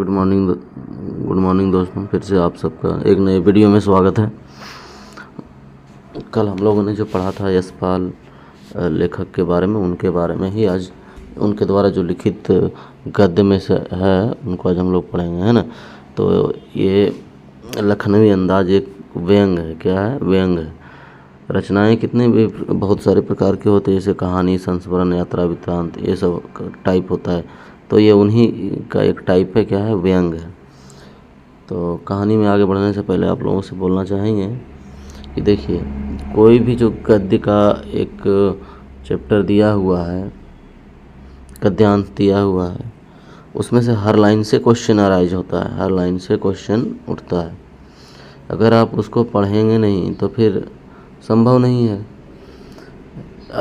Good morning दोस्तों, फिर से आप सबका एक नए वीडियो में स्वागत है। कल हम लोगों ने जो पढ़ा था यशपाल लेखक के बारे में, उनके बारे में ही आज उनके द्वारा जो लिखित गद्य में से है उनको आज हम लोग पढ़ेंगे, है ना। तो ये लखनवी अंदाज एक व्यंग है। क्या है? व्यंग है। रचनाएं कितने भी बहुत सारे प्रकार के होते हैं, जैसे कहानी, संस्मरण, यात्रा, वृत्तांत, ये सब टाइप होता है। तो ये उन्हीं का एक टाइप है। क्या है? व्यंग है। तो कहानी में आगे बढ़ने से पहले आप लोगों से बोलना चाहेंगे कि देखिए, कोई भी जो गद्य का एक चैप्टर दिया हुआ है, गद्यांश दिया हुआ है, उसमें से हर लाइन से क्वेश्चन अराइज होता है, हर लाइन से क्वेश्चन उठता है। अगर आप उसको पढ़ेंगे नहीं तो फिर संभव नहीं है।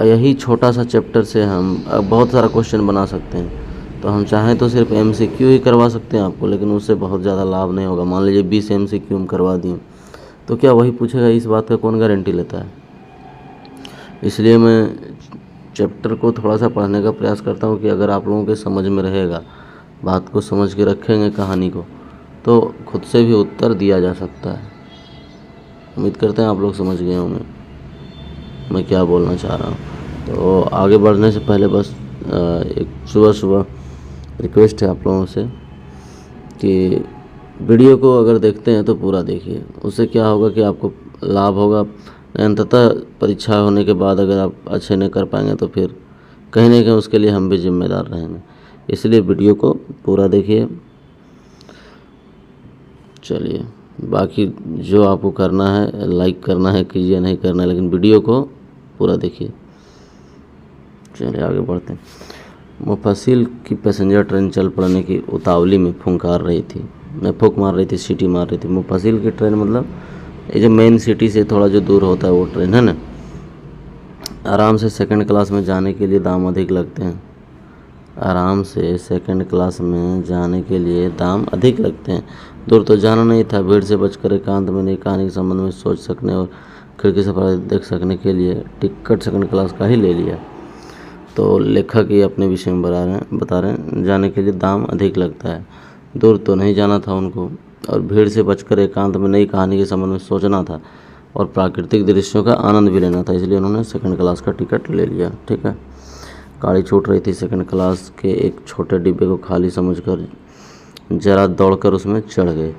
यही छोटा सा चैप्टर से हम बहुत सारा क्वेश्चन बना सकते हैं। तो हम चाहें तो सिर्फ MCQ ही करवा सकते हैं आपको, लेकिन उससे बहुत ज़्यादा लाभ नहीं होगा। मान लीजिए 20 MCQ हम करवा दिए, तो क्या वही पूछेगा? इस बात का कौन गारंटी लेता है? इसलिए मैं चैप्टर को थोड़ा सा पढ़ने का प्रयास करता हूँ कि अगर आप लोगों के समझ में रहेगा, बात को समझ के रखेंगे कहानी को, तो खुद से भी उत्तर दिया जा सकता है। उम्मीद करते हैं आप लोग समझ गए होंगे मैं क्या बोलना चाह रहा हूँ। तो आगे बढ़ने से पहले बस एक सुबह रिक्वेस्ट है आप लोगों से कि वीडियो को अगर देखते हैं तो पूरा देखिए। उससे क्या होगा कि आपको लाभ होगा। अंततः परीक्षा होने के बाद अगर आप अच्छे नहीं कर पाएंगे तो फिर कहीं ना कहीं उसके लिए हम भी जिम्मेदार रहेंगे। इसलिए वीडियो को पूरा देखिए। चलिए, बाकी जो आपको करना है, लाइक करना है कीजिए, नहीं करना है, लेकिन वीडियो को पूरा देखिए। चलिए आगे बढ़ते हैं। मुफस्सिल की पैसेंजर ट्रेन चल पड़ने की उतावली में फूंक मार रही थी, सीटी मार रही थी। मुफस्सिल की ट्रेन मतलब ये जो मेन सिटी से थोड़ा जो दूर होता है वो ट्रेन, है ना। आराम से सेकंड क्लास में जाने के लिए दाम अधिक लगते हैं। आराम से सेकंड क्लास में जाने के लिए दाम अधिक लगते हैं। दूर तो जाना नहीं था। भीड़ से बचकर एकांत में नई कहानी के संबंध में सोच सकने और खिड़की से बाहर देख सकने के लिए टिकट सेकंड क्लास का ही ले लिया। तो लेखक ये अपने विषय में बता रहे हैं जाने के लिए दाम अधिक लगता है। दूर तो नहीं जाना था उनको, और भीड़ से बचकर एकांत में नई कहानी के संबंध में सोचना था और प्राकृतिक दृश्यों का आनंद भी लेना था, इसलिए उन्होंने सेकंड क्लास का टिकट ले लिया। ठीक है। गाड़ी छूट रही थी। सेकंड क्लास के एक छोटे डिब्बे को खाली समझकर जरा दौड़कर उसमें चढ़ गए।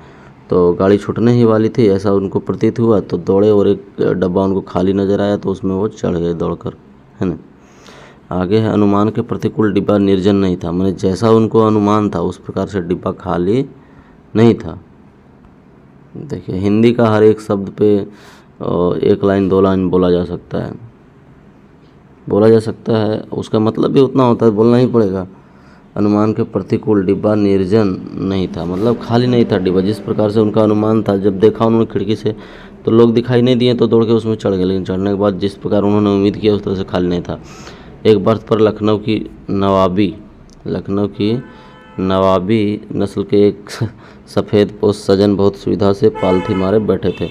तो गाड़ी छूटने ही वाली थी ऐसा उनको प्रतीत हुआ, तो दौड़े और एक डब्बा उनको खाली नज़र आया तो उसमें वो चढ़ गए दौड़कर, है ना। आगे है, अनुमान के प्रतिकूल डिब्बा निर्जन नहीं था। मैंने जैसा उनको अनुमान था उस प्रकार से डिब्बा खाली नहीं था। देखिए, हिंदी का हर एक शब्द पे 1 लाइन 2 लाइन बोला जा सकता है। उसका मतलब भी उतना होता है, बोलना ही पड़ेगा। अनुमान के प्रतिकूल डिब्बा निर्जन नहीं था, मतलब खाली नहीं था डिब्बा। जिस प्रकार से उनका अनुमान था, जब देखा उन्होंने खिड़की से तो लोग दिखाई नहीं दिए तो दौड़ के उसमें चढ़ गए, लेकिन चढ़ने के बाद जिस प्रकार उन्होंने उम्मीद किया उस तरह से खाली नहीं था। एक बर्थ पर लखनऊ की नवाबी नस्ल के एक सफ़ेद पोष सजन बहुत सुविधा से पालथी मारे बैठे थे।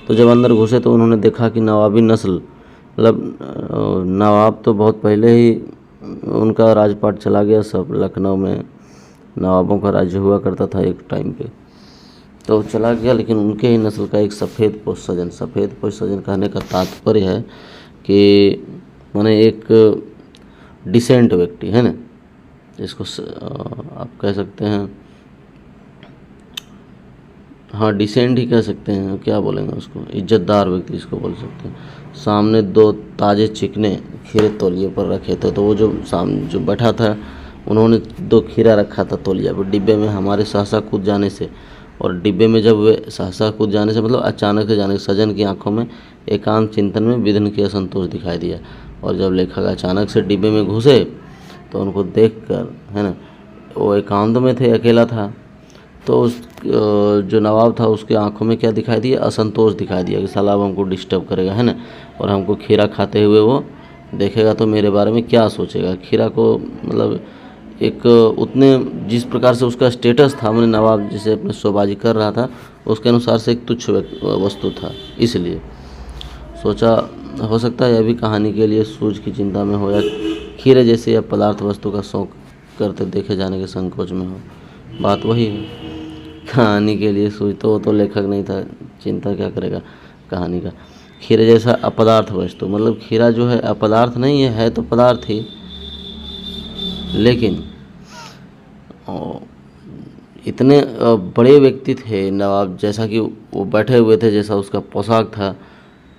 तो जब अंदर घुसे तो उन्होंने देखा कि नवाबी नस्ल मतलब नवाब तो बहुत पहले ही उनका राजपाट चला गया। सब लखनऊ में नवाबों का राज्य हुआ करता था एक टाइम पे, तो चला गया, लेकिन उनके ही नस्ल का एक सफ़ेद पोष सजन कहने का तात्पर्य है कि माने एक डिसेंट व्यक्ति, है ना, जिसको आप कह सकते हैं, हाँ डिसेंट ही कह सकते हैं, क्या बोलेंगे उसको, इज्जतदार व्यक्ति जिसको बोल सकते हैं। सामने 2 ताज़े चिकने खीरे तौलिए पर रखे थे। तो वो जो बैठा था उन्होंने 2 खीरा रखा था तौलिया पर डिब्बे में। हमारे सहसा कूद जाने से, और डिब्बे में जब वे सहसा कूद जाने से मतलब अचानक से जाने, सजन की आंखों में एकांत चिंतन में विघ्न की असंतोष दिखाई दिया। और जब लेखक अचानक से डिब्बे में घुसे तो उनको देखकर, है ना, वो एकांत में थे, अकेला था, तो उस जो नवाब था उसके आंखों में क्या दिखाई दिया? असंतोष दिखाई दिया कि साला अब हमको डिस्टर्ब करेगा, है ना, और हमको खीरा खाते हुए वो देखेगा तो मेरे बारे में क्या सोचेगा। खीरा को मतलब एक उतने जिस प्रकार से उसका स्टेटस था, मैंने नवाब जिसे अपने शोबाजी कर रहा था उसके अनुसार से एक तुच्छ वस्तु था, इसलिए सोचा हो सकता है यह भी कहानी के लिए सूझ की चिंता में हो, या खीरे जैसे या पदार्थ वस्तु का शौक करते देखे जाने के संकोच में हो। बात वही है, कहानी के लिए सुई, तो वो तो लेखक नहीं था, चिंता क्या करेगा कहानी का। खीरे जैसा अपदार्थ वस्तु, मतलब खीरा जो है अपदार्थ नहीं है तो पदार्थ ही, लेकिन इतने बड़े व्यक्ति थे नवाब, जैसा कि वो बैठे हुए थे, जैसा उसका पोशाक था,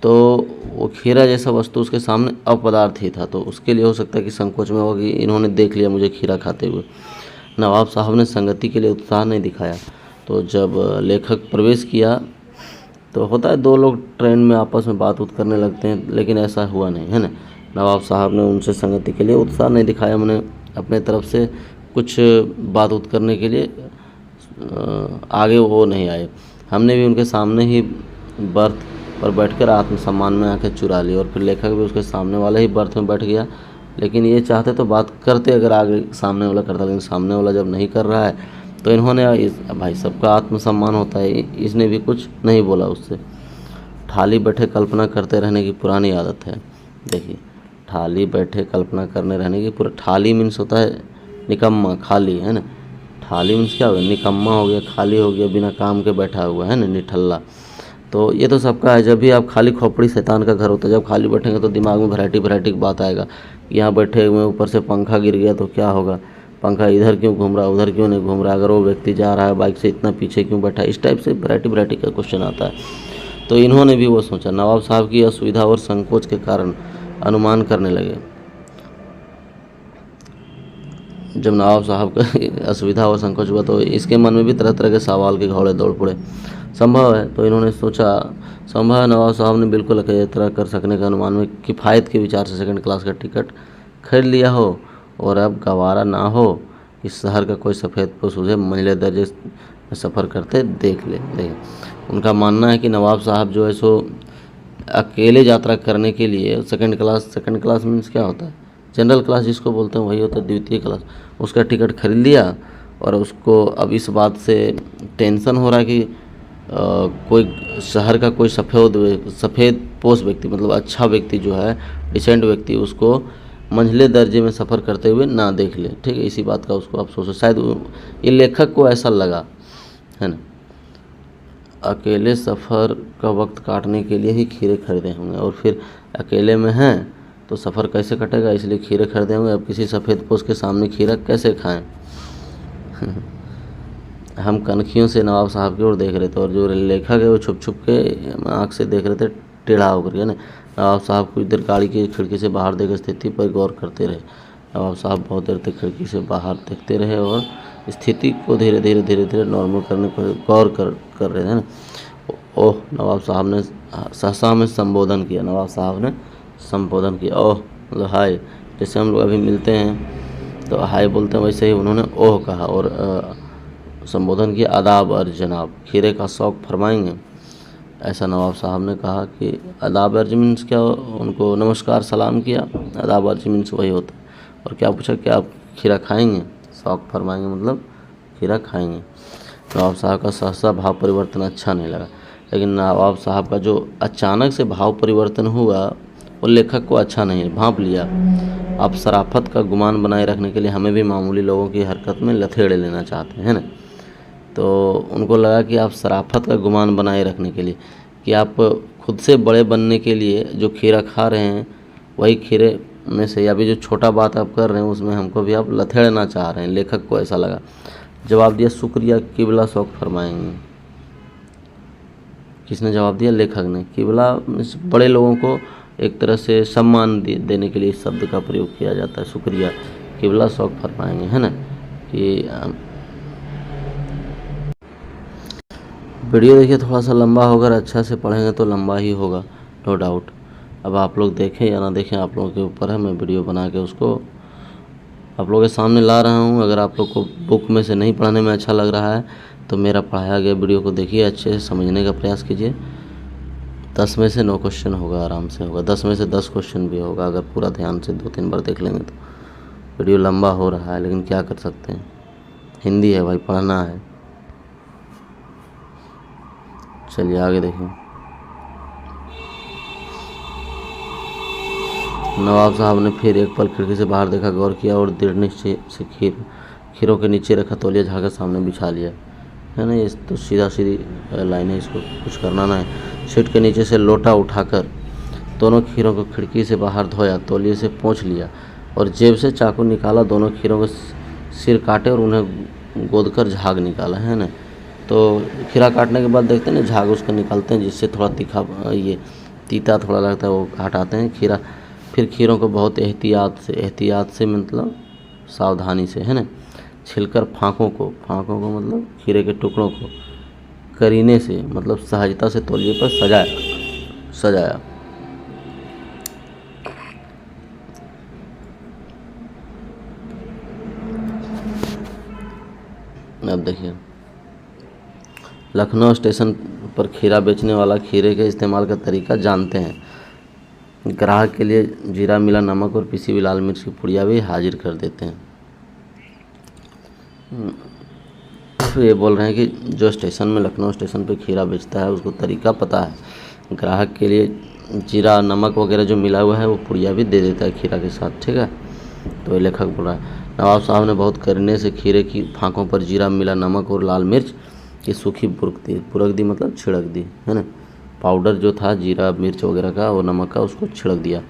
तो वो खीरा जैसा वस्तु उसके सामने अपदार्थ ही था। तो उसके लिए हो सकता है कि संकोच में हो कि इन्होंने देख लिया मुझे खीरा खाते हुए। नवाब साहब ने संगति के लिए उत्साह नहीं दिखाया। तो जब लेखक प्रवेश किया तो होता है दो लोग ट्रेन में आपस में बात उत करने लगते हैं, लेकिन ऐसा हुआ नहीं, है ना। नवाब साहब ने उनसे संगति के लिए उत्साह नहीं दिखाया, मैंने अपने तरफ से कुछ बात उत करने के लिए आगे वो नहीं आए। हमने भी उनके सामने ही बर्थ पर बैठकर आत्मसम्मान में आंखें चुरा ली, और फिर लेखक भी उसके सामने वाले ही बर्थ में बैठ गया। लेकिन ये चाहते तो बात करते अगर आगे सामने वाला करता, लेकिन सामने वाला जब नहीं कर रहा है तो इन्होंने भाई सबका आत्मसम्मान होता है, इसने भी कुछ नहीं बोला उससे। थाली बैठे कल्पना करते रहने की पुरानी आदत है। देखिए, थाली बैठे कल्पना करने रहने की पूरा, थाली मीन्स होता है निकम्मा, खाली, है ना। थाली मीन्स क्या हो गया, निकम्मा हो गया, खाली हो गया, बिना काम के बैठा हुआ है ना, निठल्ला। तो ये तो सबका है, जब भी आप खाली खोपड़ी शैतान का घर होता है। जब खाली बैठेंगे तो दिमाग में वैरायटी की बात आएगा। यहाँ बैठे हुए ऊपर से पंखा गिर गया तो क्या होगा, पंखा इधर क्यों घूम रहा, उधर क्यों नहीं घूम रहा, अगर वो व्यक्ति जा रहा है बाइक से इतना पीछे क्यों बैठा, इस टाइप से वैरायटी का क्वेश्चन आता है। तो इन्होंने भी वो सोचा। नवाब साहब की असुविधा और संकोच के कारण अनुमान करने लगे। जब नवाब साहब का असुविधा और संकोच हुआ तो इसके मन में भी तरह तरह के सवाल के घोड़े दौड़ पड़े। संभव है, तो इन्होंने सोचा, संभव है नवाब साहब ने बिल्कुल अकेले यात्रा कर सकने के अनुमान में किफ़ायत के विचार से सेकंड क्लास का टिकट खरीद लिया हो, और अब गवारा ना हो इस शहर का कोई सफ़ेद पोश उसे मंजिले दर्जे में सफ़र करते देख ले। उनका मानना है कि नवाब साहब जो है सो अकेले यात्रा करने के लिए सेकंड क्लास मीन्स क्या होता है, जनरल क्लास जिसको बोलते हैं वही होता है, द्वितीय क्लास, उसका टिकट खरीद लिया। और उसको अब इस बात से टेंशन हो रहा है कि कोई शहर का कोई सफ़ेद पोश व्यक्ति, मतलब अच्छा व्यक्ति जो है, डिसेंट व्यक्ति, उसको मंझले दर्जे में सफ़र करते हुए ना देख ले। ठीक है, इसी बात का उसको अफसोस है। शायद ये लेखक को ऐसा लगा, है ना। अकेले सफ़र का वक्त काटने के लिए ही खीरे खरीदे होंगे, और फिर अकेले में हैं तो सफ़र कैसे कटेगा, इसलिए खीरे खरीदे होंगे। अब किसी सफ़ेद पोश के सामने खीरा कैसे खाएं। हम कनखियों से नवाब साहब की ओर देख रहे थे, और जो लेखक है वो छुप छुप के आँख से देख रहे थे, टेढ़ा होकर के ना। नवाब साहब कुछ देर गाड़ी की खिड़की से बाहर देख स्थिति पर गौर करते रहे। नवाब साहब बहुत देर तक खिड़की से बाहर देखते रहे और स्थिति को धीरे धीरे नॉर्मल करने पर गौर कर रहे थे ना। ओह, नवाब साहब ने सहसा में संबोधन किया। नवाब साहब ने संबोधन किया, ओह मतलब हाय। जैसे हम लोग अभी मिलते हैं तो हाय बोलते हैं, वैसे ही उन्होंने ओह कहा और संबोधन किया, आदाब अर्ज जनाब, खीरे का शौक़ फरमाएंगे। ऐसा नवाब साहब ने कहा कि आदाब अर्ज मीन्स क्या, उनको नमस्कार सलाम किया। आदाब अर्ज मीन्स वही होता है। और क्या पूछा, क्या आप खीरा खाएंगे, शौक़ फरमाएंगे मतलब खीरा खाएंगे। नवाब साहब का सहसा भाव परिवर्तन अच्छा नहीं लगा, लेकिन नवाब साहब का जो अचानक से भाव परिवर्तन हुआ वो लेखक को अच्छा नहीं भांप लिया। आप शराफत का गुमान बनाए रखने के लिए हमें भी मामूली लोगों की हरकत में लथेड़े लेना चाहते हैं ना। तो उनको लगा कि आप शराफत का गुमान बनाए रखने के लिए, कि आप खुद से बड़े बनने के लिए जो खीरा खा रहे हैं वही खीरे में से, या भी जो छोटा बात आप कर रहे हैं उसमें हमको भी आप लथेड़ना चाह रहे हैं। लेखक को ऐसा लगा। जवाब दिया, शुक्रिया, किबला शौक़ फरमाएंगे। किसने जवाब दिया, लेखक ने। किबला बड़े लोगों को एक तरह से सम्मान देने के लिए इस शब्द का प्रयोग किया जाता है, शुक्रिया, किबला शौक़ फरमाएंगे, है ना। कि वीडियो देखिए, थोड़ा सा लंबा होगा, अच्छा से पढ़ेंगे तो लंबा ही होगा, नो डाउट। अब आप लोग देखें या ना देखें, आप लोगों के ऊपर है। मैं वीडियो बना के उसको आप लोगों के सामने ला रहा हूँ। अगर आप लोग को बुक में से नहीं पढ़ने में अच्छा लग रहा है तो मेरा पढ़ाया गया वीडियो को देखिए, अच्छे से समझने का प्रयास कीजिए। 10 में से 9 क्वेश्चन होगा, आराम से होगा। 10 में से 10 क्वेश्चन भी होगा अगर पूरा ध्यान से 2-3 बार देख लेंगे तो। वीडियो लंबा हो रहा है लेकिन क्या कर सकते हैं, हिंदी है भाई, पढ़ना है। चलिए आगे देखें। नवाब साहब ने फिर एक पल खिड़की से बाहर देखा, गौर किया और दृढ़ निश्चय से खीरों के नीचे रखा तौलिया झाँका सामने बिछा लिया, है ना। ये तो सीधा सीधी लाइन है, इसको कुछ करना ना है। सीट के नीचे से लोटा उठाकर दोनों खीरों को खिड़की से बाहर धोया, तौलिए से पोंछ लिया और जेब से चाकू निकाला, दोनों खीरों को सिर काटे और उन्हें गोदकर झाग निकाला, है ना। तो खीरा काटने के बाद देखते हैं ना झाग उसका निकालते हैं, जिससे थोड़ा तीखा ये तीता थोड़ा लगता है वो हटाते हैं खीरा। फिर खीरों को बहुत एहतियात से मतलब सावधानी से, है ना, छिलकर फाँकों को मतलब खीरे के टुकड़ों को करीने से मतलब सहजता से तौलिए पर सजाया। अब देखिए, लखनऊ स्टेशन पर खीरा बेचने वाला खीरे के इस्तेमाल का तरीका जानते हैं। ग्राहक के लिए जीरा मिला नमक और पिसी हुई लाल मिर्च की पुड़िया भी हाजिर कर देते हैं। तो ये बोल रहे हैं कि जो स्टेशन में लखनऊ स्टेशन पे खीरा बेचता है उसको तरीका पता है। ग्राहक के लिए जीरा नमक वगैरह जो मिला हुआ है वो पुड़िया भी दे देता है खीरा के साथ, ठीक है। तो ये लेखक बोल रहा है, नवाब साहब ने बहुत करीने से खीरे की फाँकों पर जीरा मिला नमक और लाल मिर्च की सूखी पुरक दी मतलब छिड़क दी, है ना। पाउडर जो था जीरा मिर्च वगैरह का और नमक का उसको छिड़क दिया।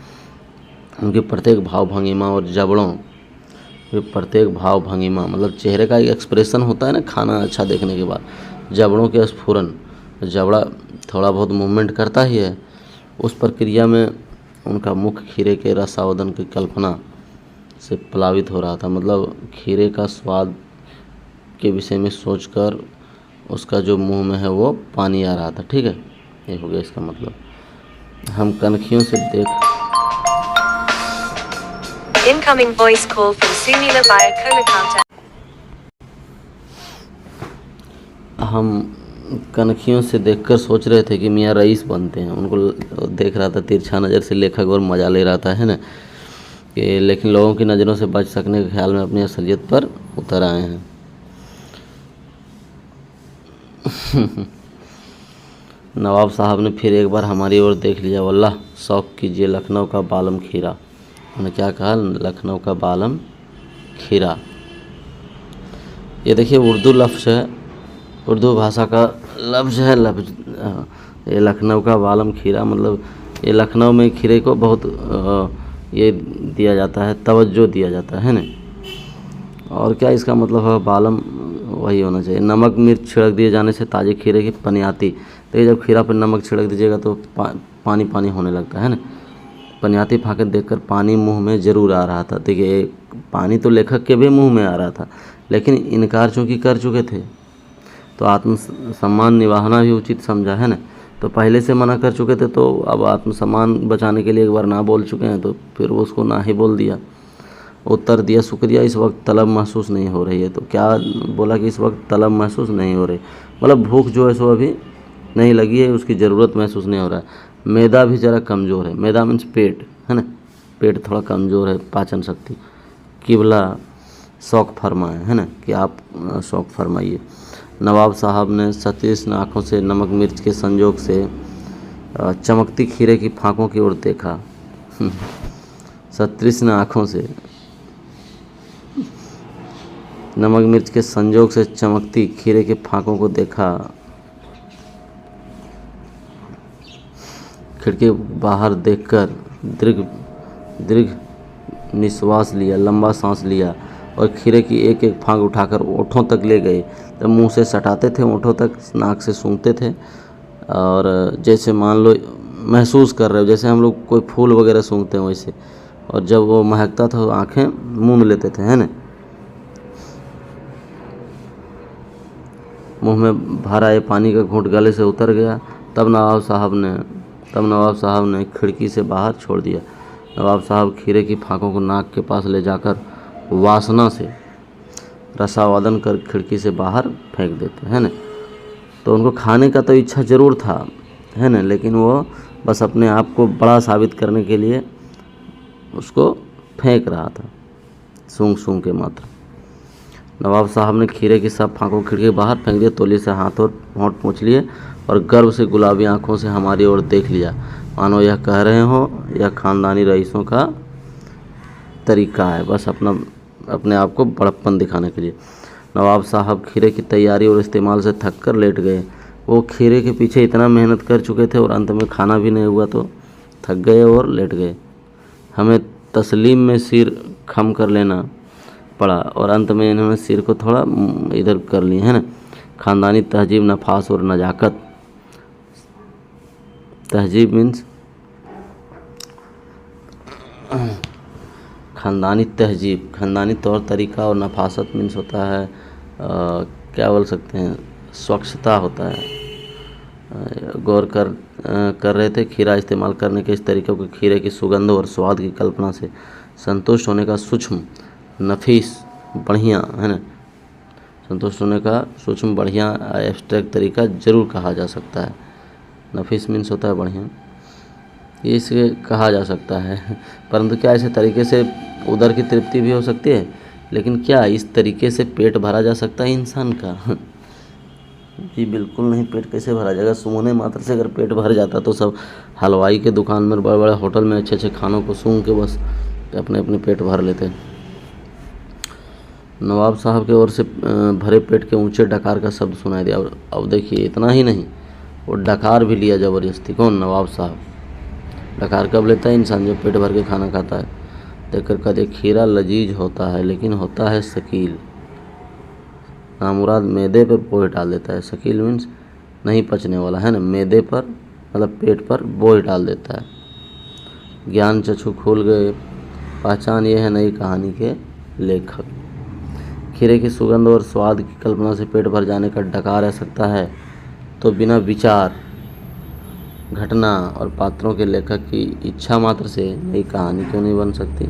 उनके प्रत्येक भाव भंगिमा और जबड़ों प्रत्येक भाव भंगिमा मतलब चेहरे का एक एक्सप्रेशन होता है ना खाना अच्छा देखने के बाद, जबड़ों के स्फुरन, जबड़ा थोड़ा बहुत मूवमेंट करता ही है, उस प्रक्रिया में उनका मुख खीरे के रसावदन की कल्पना से प्लावित हो रहा था। मतलब खीरे का स्वाद के विषय में सोचकर उसका जो मुंह में है वो पानी आ रहा था, ठीक है। ये हो गया इसका मतलब। हम कनखियों से Incoming voice call from Sunila via Kolkata. हम कनखियों से देखकर सोच रहे थे कि मियाँ रईस बनते हैं। उनको देख रहा था तिरछा नज़र से लेखक और मज़ा ले रहा था, है ना, कि लेकिन लोगों की नज़रों से बच सकने के ख्याल में अपनी असलियत पर उतर आए हैं। नवाब साहब ने फिर एक बार हमारी ओर देख लिया। वल्लाह शौक़ कीजिए लखनऊ का बालम खीरा। उन्होंने क्या कहा, लखनऊ का बालम खीरा। ये देखिए उर्दू लफ्ज़ है, उर्दू भाषा का लफ्ज़ है ये लखनऊ का बालम खीरा। मतलब ये लखनऊ में खीरे को बहुत ये दिया जाता है, तवज्जो दिया जाता है ना। और क्या इसका मतलब है, बालम वही होना चाहिए। नमक मिर्च छिड़क दिए जाने से ताज़े खीरे की पनियाती, देखिए जब खीरा पर नमक छिड़क दीजिएगा तो पानी पानी होने लगता है ना। पनियाती फाँके देखकर पानी मुंह में ज़रूर आ रहा था। देखिए पानी तो लेखक के भी मुंह में आ रहा था, लेकिन इनकार चूँकि कर चुके थे तो आत्मसम्मान निभाना भी उचित समझा, है ना। तो पहले से मना कर चुके थे तो अब आत्मसम्मान बचाने के लिए एक बार ना बोल चुके हैं तो फिर वो उसको ना ही बोल दिया। उत्तर दिया, शुक्रिया, इस वक्त तलब महसूस नहीं हो रही है। तो क्या बोला कि इस वक्त तलब महसूस नहीं हो रही, मतलब भूख जो है सो अभी नहीं लगी है, उसकी ज़रूरत महसूस नहीं हो रहा है। मैदा भी ज़रा कमज़ोर है, मैदा मीन्स पेट, है ना, पेट थोड़ा कमज़ोर है, पाचन शक्ति। किबला शौक़ फरमाए, है ना, कि आप शौक़ फरमाइए। नवाब साहब ने सतीश आँखों से नमक मिर्च के संजोग से चमकती खीरे की फाँकों की ओर देखा। सतीश आँखों से नमक मिर्च के संजोग से चमकती खीरे के फाँकों को देखा। खिड़की बाहर देखकर दीर्घ निश्वास लिया, लंबा सांस लिया और खीरे की एक एक फाँक उठाकर ओठों तक ले गए। तब मुंह से सटाते थे ओठों तक, नाक से सूंघते थे और जैसे मान लो महसूस कर रहे हो जैसे हम लोग कोई फूल वगैरह सूंघते हैं वैसे। और जब वो महकता था आँखें मूंद लेते थे, है ना। मुंह में भर आए पानी का घूंट गले से उतर गया। तब नवाब साहब ने खिड़की से बाहर छोड़ दिया। नवाब साहब खीरे की फाँकों को नाक के पास ले जाकर वासना से रसावादन कर खिड़की से बाहर फेंक देते, है ना। तो उनको खाने का तो इच्छा ज़रूर था, है ना, लेकिन वो बस अपने आप को बड़ा साबित करने के लिए उसको फेंक रहा था, सूंघ के मात्र। नवाब साहब ने खीरे की सब फाँकों खिड़की बाहर फेंक दिया, तौलिए से हाथ और होंठ पोंछ लिए और गर्व से गुलाबी आंखों से हमारी ओर देख लिया, मानो यह कह रहे हो यह ख़ानदानी रईसों का तरीका है। बस अपना अपने आप को बड़प्पन दिखाने के लिए। नवाब साहब खीरे की तैयारी और इस्तेमाल से थक कर लेट गए। वो खीरे के पीछे इतना मेहनत कर चुके थे और अंत में खाना भी नहीं हुआ तो थक गए और लेट गए। हमें तस्लीम में सिर खम कर लेना पड़ा और अंत में इन्होंने सिर को थोड़ा इधर कर लिए, है ना। ख़ानदानी तहजीब, नफास और नजाकत। तहजीब मीन्स ख़ानदानी तहजीब, ख़ानदानी तौर तरीका, और नफासत मीन्स होता है क्या बोल सकते हैं, स्वच्छता होता है। गौर कर रहे थे खीरा इस्तेमाल करने के इस तरीके को, खीरे की सुगंध और स्वाद की कल्पना से संतुष्ट होने का सूक्ष्म, नफीस, बढ़िया, है ना। संतुष्ट होने का सूक्ष्म, बढ़िया, एब्स्ट्रैक्ट तरीका जरूर कहा जा सकता है। नफीस मीन्स होता है बढ़िया, ये इसे कहा जा सकता है। परंतु क्या ऐसे तरीके से उदर की तृप्ति भी हो सकती है? लेकिन क्या इस तरीके से पेट भरा जा सकता है इंसान का? जी बिल्कुल नहीं। पेट कैसे भरा जाएगा? सूंघने मात्र से अगर पेट भर जाता तो सब हलवाई के दुकान में, बड़े बड़े होटल में अच्छे अच्छे खानों को सूंघ के बस अपने अपने पेट भर लेते। नवाब साहब के ओर से भरे पेट के ऊंचे डकार का शब्द सुनाई दिया। अब देखिए, इतना ही नहीं, वो डकार भी लिया ज़बरदस्ती। कौन? नवाब साहब। डकार कब लेता है इंसान? जब पेट भर के खाना खाता है। देखकर कहते खीरा लजीज होता है लेकिन होता है शकील। नामुराद मैदे पर बोझ डाल देता है। शकील मीन्स नहीं पचने वाला, है ना। मैदे पर मतलब पेट पर बोझ डाल देता है। ज्ञान चक्षु खोल गए, पहचान ये है नई कहानी के लेखक। खीरे की सुगंध और स्वाद की कल्पना से पेट भर जाने का डकार आ सकता है तो बिना विचार, घटना और पात्रों के लेखक की इच्छा मात्र से नई कहानी क्यों नहीं बन सकती?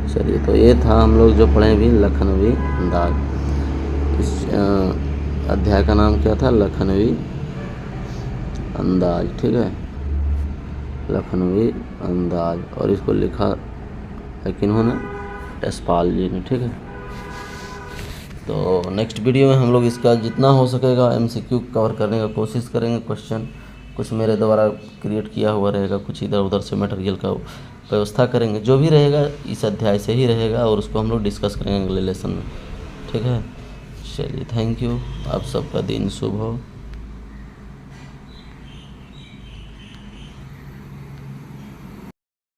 चलिए, तो ये था हम लोग जो पढ़े भी लखनवी अंदाज। इस अध्याय का नाम क्या था? लखनवी अंदाज, ठीक है, लखनवी अंदाज। और इसको लिखा है किन्होंने? यशपाल जी ने, ठीक है। तो नेक्स्ट वीडियो में हम लोग इसका जितना हो सकेगा MCQ कवर करने का कोशिश करेंगे। क्वेश्चन कुछ मेरे द्वारा क्रिएट किया हुआ रहेगा, कुछ इधर उधर से मटेरियल का व्यवस्था करेंगे। जो भी रहेगा इस अध्याय से ही रहेगा और उसको हम लोग डिस्कस करेंगे अगले लेसन में, ठीक है। चलिए, थैंक यू। आप सबका दिन शुभ हो।